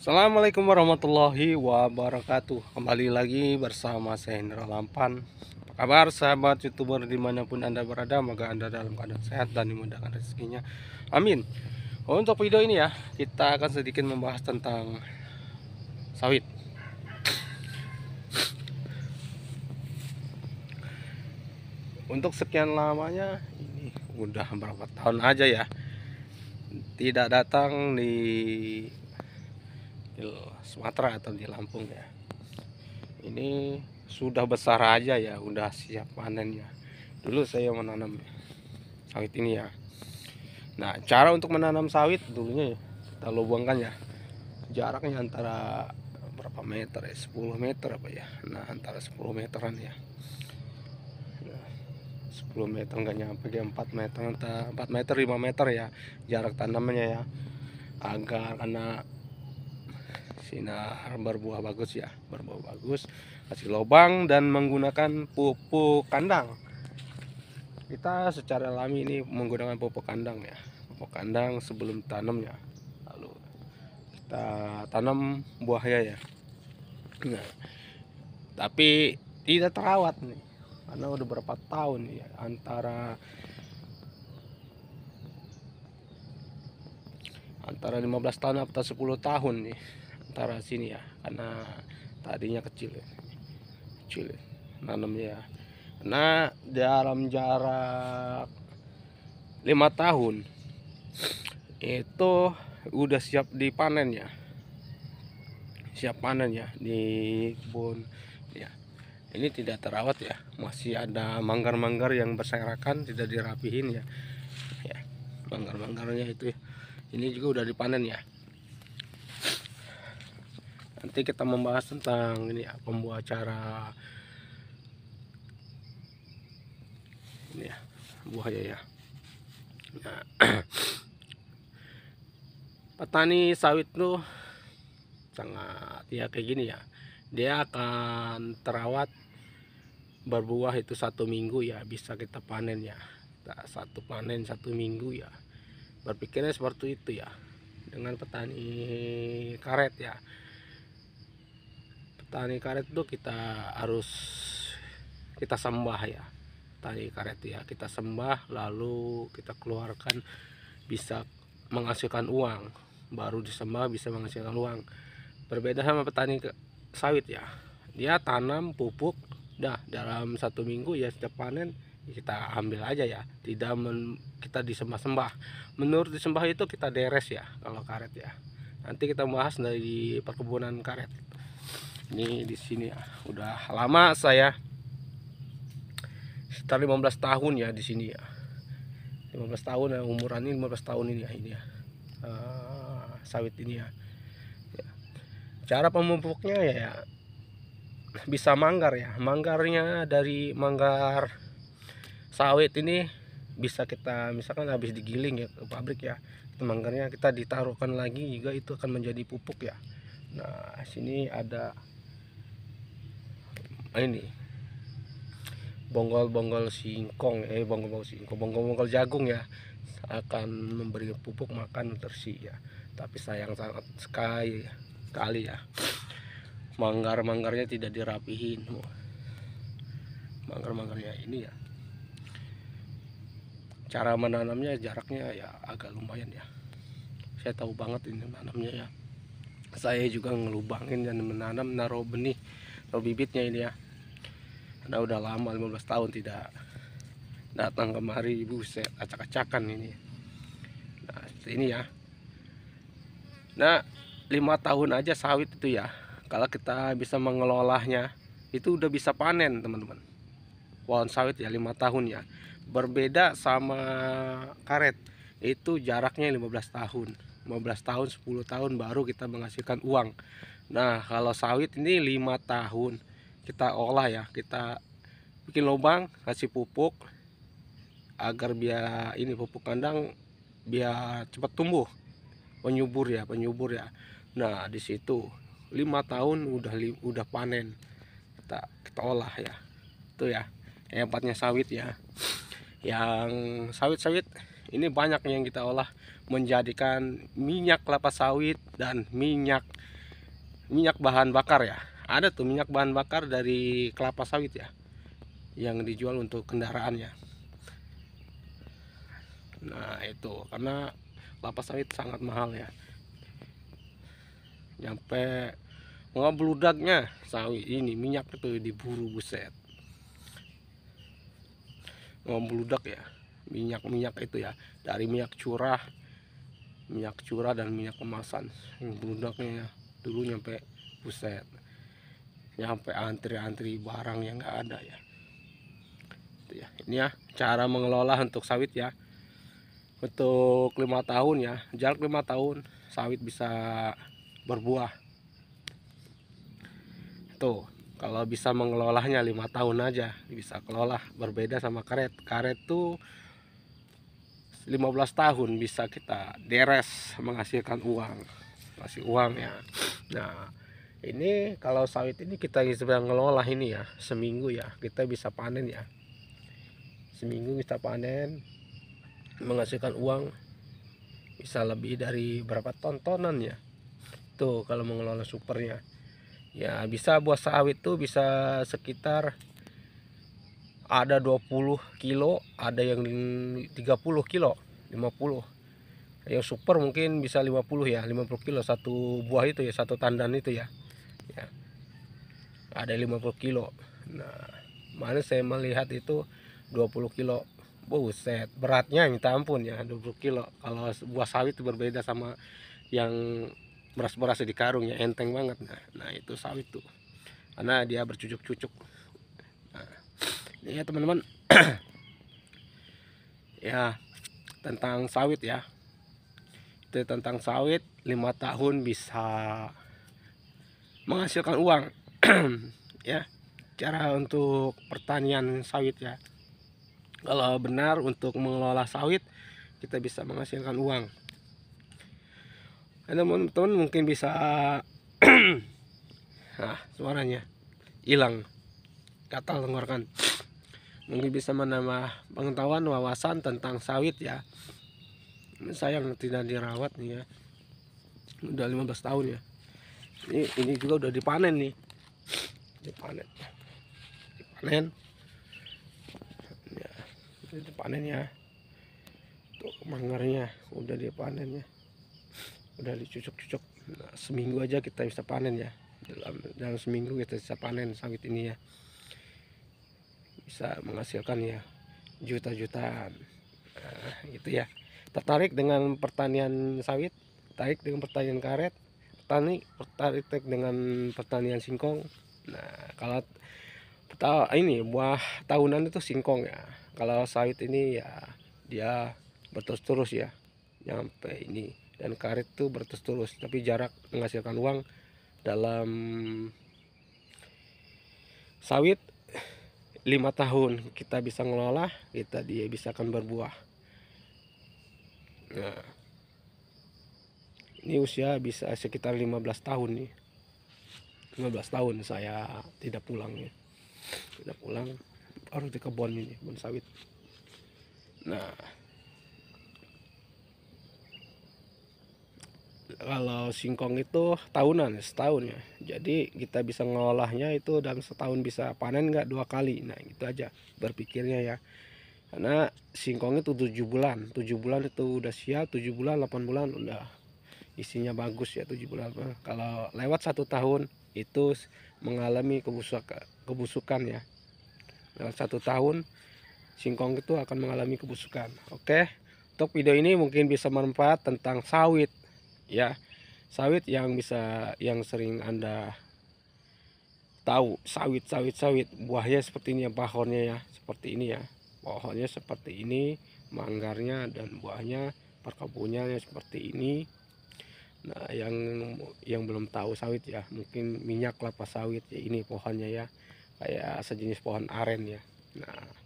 Assalamualaikum warahmatullahi wabarakatuh. Kembali lagi bersama saya Indra Lampan. Apa kabar sahabat youtuber dimanapun anda berada? Semoga anda dalam keadaan sehat dan dimudahkan rezekinya, amin. Untuk video ini ya, kita akan sedikit membahas tentang sawit. Untuk sekian lamanya, ini udah berapa tahun aja ya tidak datang di Sumatera atau di Lampung ya. Ini sudah besar aja ya, udah siap panen ya. Dulu saya menanam sawit ini ya. Nah, cara untuk menanam sawit dulunya ya, kita lubangkan ya. Jaraknya antara berapa meter ya? 10 meter apa ya? Nah, antara 10 meteran ya. Nah, 10 meter enggak nyampe dia 4 meter, antara 4 meter 5 meter ya jarak tanamnya ya. Agar karena sinar berbuah bagus ya, berbuah bagus, kasih lubang dan menggunakan pupuk kandang. Kita secara alami ini menggunakan pupuk kandang ya, pupuk kandang sebelum tanam ya, lalu kita tanam buahnya ya. Nah, tapi tidak terawat nih karena udah berapa tahun ya, antara 15 tahun atau 10 tahun nih antara sini ya, karena tadinya kecil ya, nanamnya ya. Nah, dalam jarak 5 tahun itu udah siap dipanen ya, siap panen ya di kebun ya. Ini tidak terawat ya, masih ada manggar-manggar yang berserakan, tidak dirapihin ya. Ya, manggar-manggarnya itu ini juga udah dipanen ya. Nanti kita membahas tentang ini ya, pembuat cara ini ya, buahnya ya. Nah, petani sawit tuh sangat ya kayak gini ya, dia akan terawat berbuah itu 1 minggu ya, bisa kita panen ya. Satu panen 1 minggu ya, berpikirnya seperti itu ya. Dengan petani karet ya, petani karet itu kita harus kita sembah ya, petani karet ya kita sembah, lalu kita keluarkan, bisa menghasilkan uang, baru disembah bisa menghasilkan uang. Berbeda sama petani sawit ya, dia tanam pupuk dah dalam 1 minggu ya, setiap panen kita ambil aja ya, tidak kita disembah-sembah. Menurut disembah itu kita deres ya kalau karet ya. Nanti kita bahas dari perkebunan karet. Ini di sini ya, udah lama saya, sekitar 15 tahun ya di sini ya. 15 tahun ya, umuran ini 15 tahun ini ya, sawit ini ya. Cara pemupuknya ya bisa manggar ya, manggarnya dari manggar sawit ini bisa kita misalkan habis digiling ya ke pabrik ya, itu manggarnya kita ditaruhkan lagi juga, itu akan menjadi pupuk ya. Nah, sini ada ini bonggol-bonggol singkong, bonggol-bonggol jagung ya, akan memberi pupuk makan nutrisi ya. Tapi sayang sangat sekali ya, manggar-manggarnya tidak dirapihin. Manggar-manggarnya ini ya, cara menanamnya jaraknya ya agak lumayan ya. Saya tahu banget ini menanamnya ya. Saya juga ngelubangin dan menanam, naruh benih, naruh bibitnya ini ya. Karena udah lama 15 tahun tidak datang kemari, ibu saya acak-acakan ini. Nah, seperti ini ya. Nah, 5 tahun aja sawit itu ya, kalau kita bisa mengelolanya itu udah bisa panen teman-teman. Pohon sawit ya 5 tahun ya, berbeda sama karet, itu jaraknya 15 tahun 15 tahun 10 tahun baru kita menghasilkan uang. Nah, kalau sawit ini 5 tahun kita olah ya, kita bikin lubang, kasih pupuk agar biar ini pupuk kandang biar cepat tumbuh, penyubur ya. Nah, di situ 5 tahun udah panen, kita olah ya. Itu ya hebatnya sawit ya. Yang sawit ini banyak yang kita olah menjadikan minyak kelapa sawit dan minyak minyak bahan bakar ya. Ada tuh minyak bahan bakar dari kelapa sawit ya, yang dijual untuk kendaraannya. Nah itu karena kelapa sawit sangat mahal ya, nyampe ngebludaknya sawit ini minyak itu diburu, buset, ngebludak ya. Minyak itu ya, dari minyak curah dan minyak kemasan, bludaknya ya. Dulu nyampe, buset, nyampe antri barang yang nggak ada ya. Itu ya, ini ya cara mengelola untuk sawit ya. Untuk 5 tahun ya, jarak 5 tahun sawit bisa berbuah. Tuh, kalau bisa mengelolanya 5 tahun aja bisa kelola. Berbeda sama karet. Karet tuh 15 tahun bisa kita deres menghasilkan uang. Kasih uang ya. Nah, ini kalau sawit ini kita sedang ngelola ini ya, seminggu ya kita bisa panen ya. Seminggu kita panen, menghasilkan uang bisa lebih dari berapa tonan ya. Tuh kalau mengelola supernya ya, bisa buah sawit tuh bisa sekitar ada 20 kilo, ada yang 30 kilo, 50. Yang super mungkin bisa 50 ya, 50 kilo satu buah itu ya, satu tandan itu ya. Ya. Ada 50 kilo. Nah, mana saya melihat itu 20 kilo. Buset, beratnya minta ampun ya, 20 kilo. Kalau buah sawit itu berbeda sama yang beras-beras di karung ya, enteng banget. Nah itu sawit tuh, karena dia bercucuk-cucuk. Nah, ini ya teman-teman. Ya, tentang sawit ya. Itu tentang sawit, 5 tahun bisa menghasilkan uang. Ya, cara untuk pertanian sawit ya. Kalau benar untuk mengelola sawit, kita bisa menghasilkan uang. Teman-teman mungkin bisa nah, suaranya hilang, gatal tenggorokan. Mungkin bisa menambah pengetahuan, wawasan tentang sawit ya. Sayang tidak dirawat nih ya. Udah 15 tahun ya. Ini juga udah dipanen nih. Dipanen. Ya, dipanen ya. Tuh manggarnya udah dipanen ya. Udah dicucuk-cucuk. Nah, seminggu aja kita bisa panen ya. Dalam seminggu kita bisa panen sawit ini ya. Bisa menghasilkan ya juta-jutaan. Nah, gitu ya. Tertarik dengan pertanian sawit, tertarik dengan pertanian karet, tertarik dengan pertanian singkong. Nah, kalau ini buah tahunan itu singkong ya. Kalau sawit ini ya dia berterus-terus ya, nyampe ini. Dan karet itu berterus-terus, tapi jarak menghasilkan uang dalam sawit 5 tahun kita bisa ngelola, dia bisa akan berbuah. Nah, ini usia bisa sekitar 15 tahun nih. 15 tahun saya tidak pulang ya. Tidak pulang, baru di kebun ini, kebun sawit. Nah, kalau singkong itu tahunan, setahun ya. Jadi kita bisa ngolahnya itu dalam setahun bisa panen nggak 2 kali. Nah itu aja berpikirnya ya. Karena singkong itu 7 bulan. 7 bulan itu udah siap, 7 bulan, 8 bulan udah isinya bagus ya 7 bulan. Kalau lewat 1 tahun itu mengalami kebusukan ya. Lewat 1 tahun singkong itu akan mengalami kebusukan. Oke. Untuk video ini mungkin bisa bermanfaat tentang sawit ya, sawit yang sering Anda tahu, sawit buahnya seperti ini ya, pohonnya ya seperti ini ya, pohonnya seperti ini, manggarnya dan buahnya, perkebunannya seperti ini. Nah yang belum tahu sawit ya, mungkin minyak kelapa sawit ya, ini pohonnya ya, kayak sejenis pohon aren ya. Nah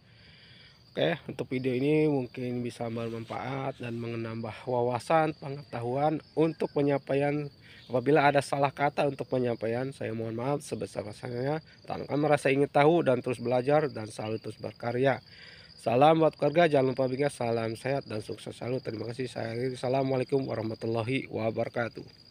oke, untuk video ini mungkin bisa bermanfaat dan menambah wawasan, pengetahuan untuk penyampaian. Apabila ada salah kata untuk penyampaian, saya mohon maaf sebesar-besarnya. Tanpa merasa ingin tahu dan terus belajar dan selalu terus berkarya. Salam buat keluarga, jangan lupa salam sehat dan sukses selalu. Terima kasih. Assalamualaikum warahmatullahi wabarakatuh.